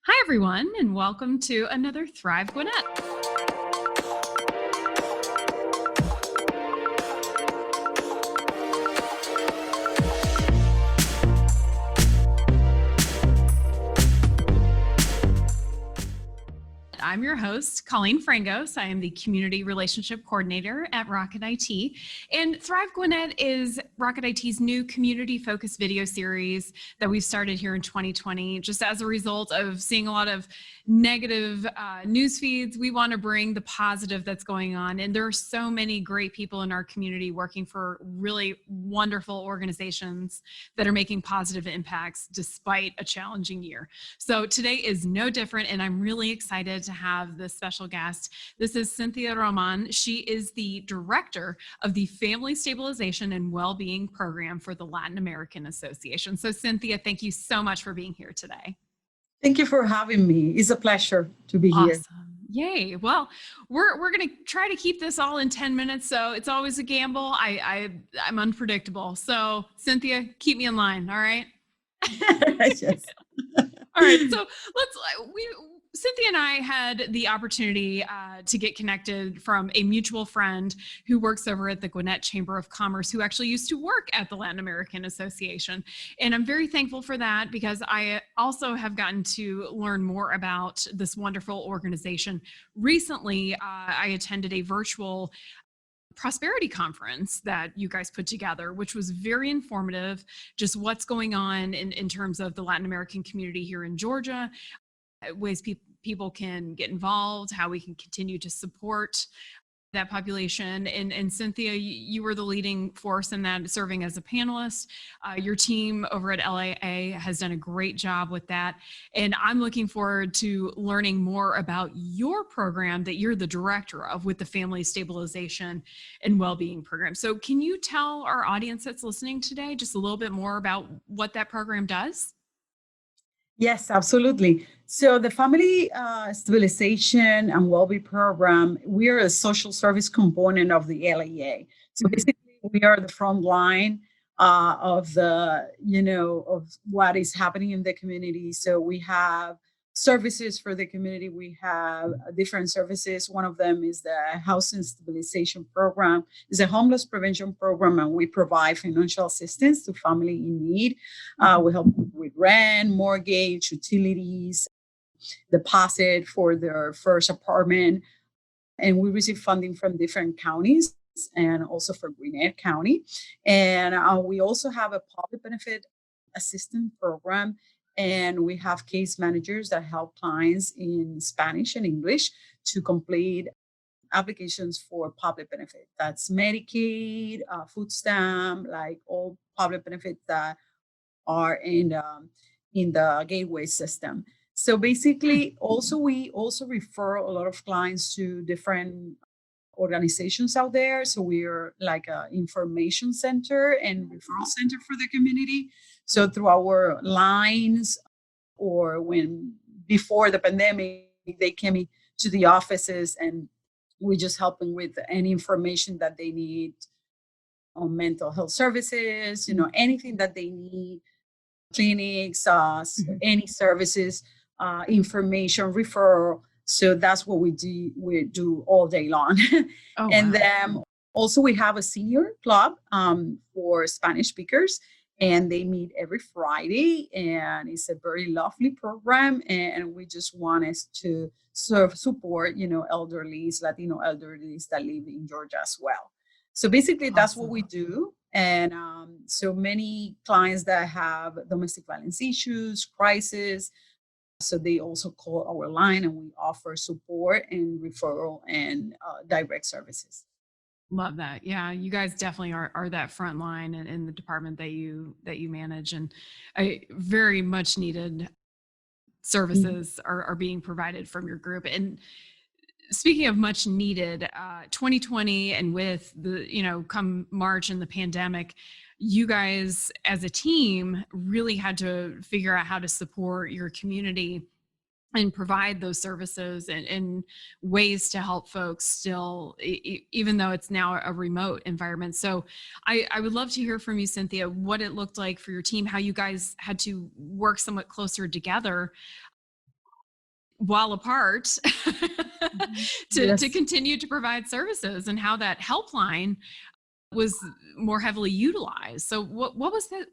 Hi, everyone, and welcome to another Thrive Gwinnett. I'm your host, Colleen Frangos. I am the Community Relationship Coordinator at Rocket IT. And Thrive Gwinnett is Rocket IT's new community-focused video series that we've started here in 2020. Just as a result of seeing a lot of negative news feeds, we want to bring the positive that's going on. And there are so many great people in our community working for really wonderful organizations that are making positive impacts despite a challenging year. So today is no different, and I'm really excited to have this special guest. This is Cynthia Roman. She is the director of the Family Stabilization and WellBeing program for the Latin American Association. So Cynthia, thank you so much for being here today. Thank you for having me. It's a pleasure to be here. Awesome. Yay. Well, we're going to try to keep this all in 10 minutes. So it's always a gamble. I'm unpredictable. So Cynthia, keep me in line. All right. Yes. All right. So Cynthia and I had the opportunity to get connected from a mutual friend who works over at the Gwinnett Chamber of Commerce, who actually used to work at the Latin American Association. And I'm very thankful for that because I also have gotten to learn more about this wonderful organization. Recently, I attended a virtual prosperity conference that you guys put together, which was very informative, just what's going on in terms of the Latin American community here in Georgia, ways people can get involved, how we can continue to support that population. And Cynthia, you were the leading force in that, serving as a panelist. Your team over at LAA has done a great job with that. And I'm looking forward to learning more about your program that you're the director of with the Family Stabilization and Wellbeing program. So can you tell our audience that's listening today just a little bit more about what that program does? Yes, absolutely. So the Family Stabilization and Wellbeing Program, we are a social service component of the LAA. So basically, we are the front line of of what is happening in the community. So we have services for the community. We have different services. One of them is the Housing Stabilization Program. It's a homeless prevention program, and we provide financial assistance to family in need. We help with rent, mortgage, utilities, deposit for their first apartment. And we receive funding from different counties and also for Gwinnett County. And we also have a public benefit assistance program. And we have case managers that help clients in Spanish and English to complete applications for public benefit. That's Medicaid, food stamp, like all public benefits that are in the gateway system. So basically, we also refer a lot of clients to different organizations out there. So we're like an information center and referral center for the community. So through our lines, or when before the pandemic, they came to the offices and we just help them with any information that they need on mental health services, anything that they need, clinics, any services, information, referral. So that's what we do all day long. Oh, And wow. then also we have a senior club for Spanish speakers, and they meet every Friday, and it's a very lovely program. And we just want us to support, elderlies, Latino elderlies that live in Georgia as well. So basically, that's what we Awesome. do. And so many clients that have domestic violence issues, crisis, so they also call our line, and we offer support and referral and direct services. Love that. Yeah, you guys definitely are that front line in the department that you manage, and very much needed Mhm. services are being provided from your group. And speaking of much needed, 2020 and with the come March and the pandemic, you guys as a team really had to figure out how to support your community and provide those services and ways to help folks still, even though it's now a remote environment. So I would love to hear from you, Cynthia, what it looked like for your team, how you guys had to work somewhat closer together while apart to Yes. continue to provide services, and how that helpline was more heavily utilized. So what was that?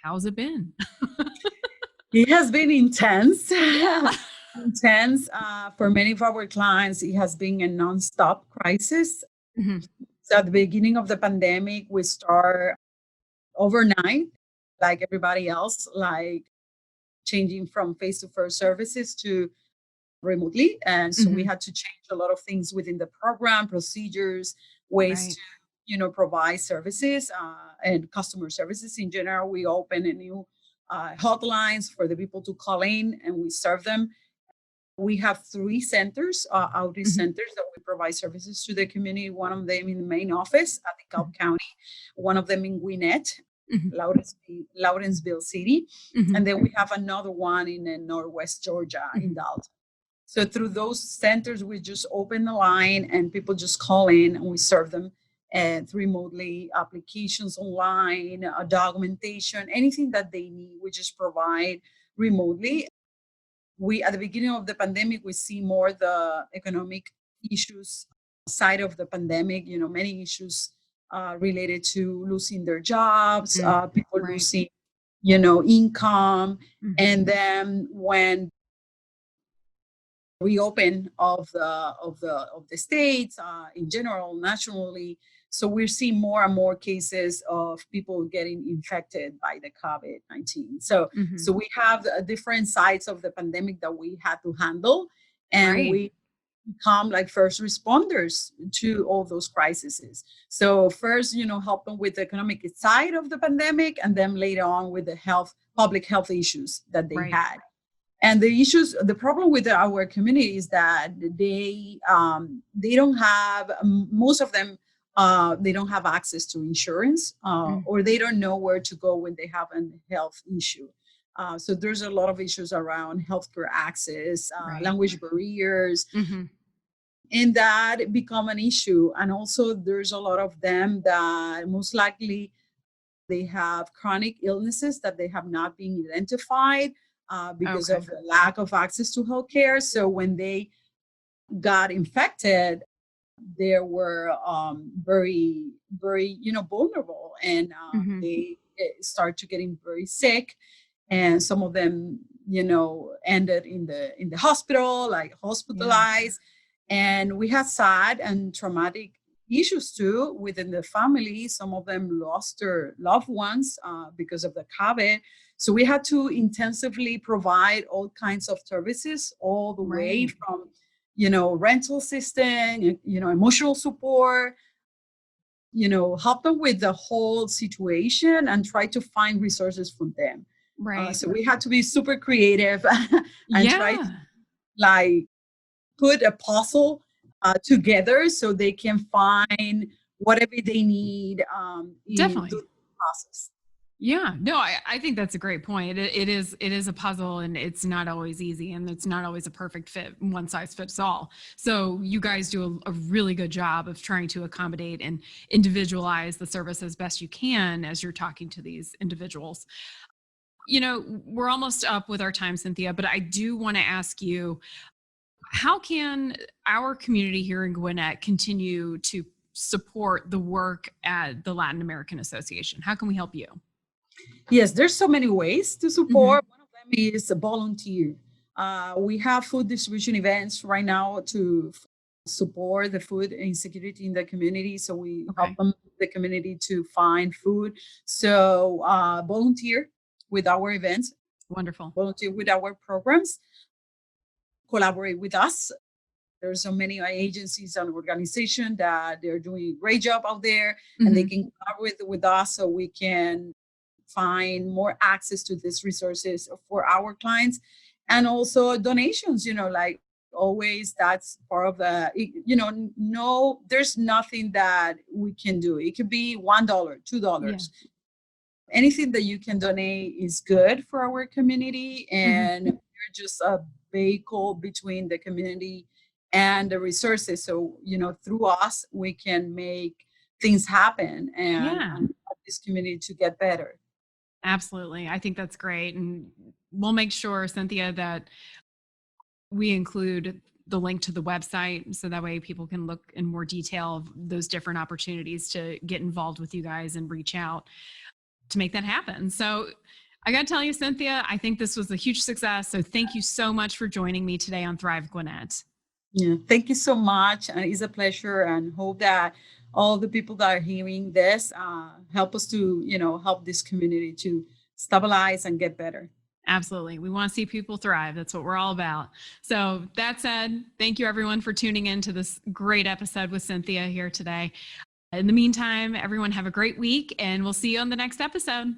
How's it been? It has been intense. Yeah. Intense. For many of our clients, it has been a nonstop crisis. Mhm. So at the beginning of the pandemic, we start overnight, like everybody else, like changing from face-to-face services to remotely. And so we Mhm. had to change a lot of things within the program, procedures, ways Right. to, provide services and customer services in general. We open a new hotlines for the people to call in and we serve them. We have three centers, outreach Mhm. centers that we provide services to the community. One of them in the main office at DeKalb Mhm. County, one of them in Gwinnett, Mhm. Lawrenceville City, and Mhm. then we have another one in Northwest Georgia in Mhm. Dalton. So through those centers, we just open the line and people just call in and we serve them and remotely applications online, documentation, anything that they need, we just provide remotely. We at the beginning of the pandemic, we see more the economic issues side of the pandemic. Many issues related to losing their jobs, Mm. people Right. losing, income, Mhm. and then when reopen of the states in general nationally, so we're seeing more and more cases of people getting infected by the COVID-19. So Mhm. we have different sides of the pandemic that we had to handle, and Right. we become like first responders to all those crises. So first, help them with the economic side of the pandemic, and then later on with the public health issues that they Right. had. And the problem with our community is that they don't have, most of them, they don't have access to insurance, Mm. or they don't know where to go when they have a health issue. So there's a lot of issues around healthcare access, Right. language barriers, Mhm. and that become an issue. And also there's a lot of them that most likely they have chronic illnesses that they have not been identified because Okay. of the lack of access to healthcare. So when they got infected, they were very, very, vulnerable, and Mhm. they start to getting very sick, and some of them, ended in the hospital, like Yeah. hospitalized. And we had sad and traumatic issues too within the family. Some of them lost their loved ones because of the COVID. So we had to intensively provide all kinds of services all the way Right. from, rental system, emotional support, help them with the whole situation and try to find resources from them. Right. So we had to be super creative and try to Yeah. like put a puzzle together so they can find whatever they need in Definitely. the process. Yeah, no, I think that's a great point. It is a puzzle, and it's not always easy, and it's not always a perfect fit, one size fits all. So you guys do a really good job of trying to accommodate and individualize the service as best you can as you're talking to these individuals. We're almost up with our time, Cynthia, but I do want to ask you, how can our community here in Gwinnett continue to support the work at the Latin American Association? How can we help you? Yes, there's so many ways to Hmm. support. One of them is a volunteer. We have food distribution events right now to support the food insecurity in the community. So we help Okay. them, the community, to find food. So volunteer with our events, Wonderful. volunteer with our programs, collaborate with us. There's so many agencies and organizations that they're doing a great job out there, and they Hmm. can collaborate with us so we can find more access to these resources for our clients. And also donations, like always, that's part of no, there's nothing that we can do. It could be $1, Yeah. $2. Anything that you can donate is good for our community, Hmm. and we're just a vehicle between the community and the resources. So through us we can make things happen Yeah. and help this community to get better. Absolutely. I think that's great. And we'll make sure, Cynthia, that We include the link to the website so that way people can look in more detail of those different opportunities to get involved with you guys and reach out to make that happen. So I got to tell you, Cynthia, I think this was a huge success. So thank you so much for joining me today on Thrive Gwinnett. Yeah, thank you so much. It's a pleasure, and hope that all the people that are hearing this help us to, help this community to stabilize and get better. Absolutely. We want to see people thrive. That's what we're all about. So that said, thank you everyone for tuning in to this great episode with Cynthia here today. In the meantime, everyone have a great week, and we'll see you on the next episode.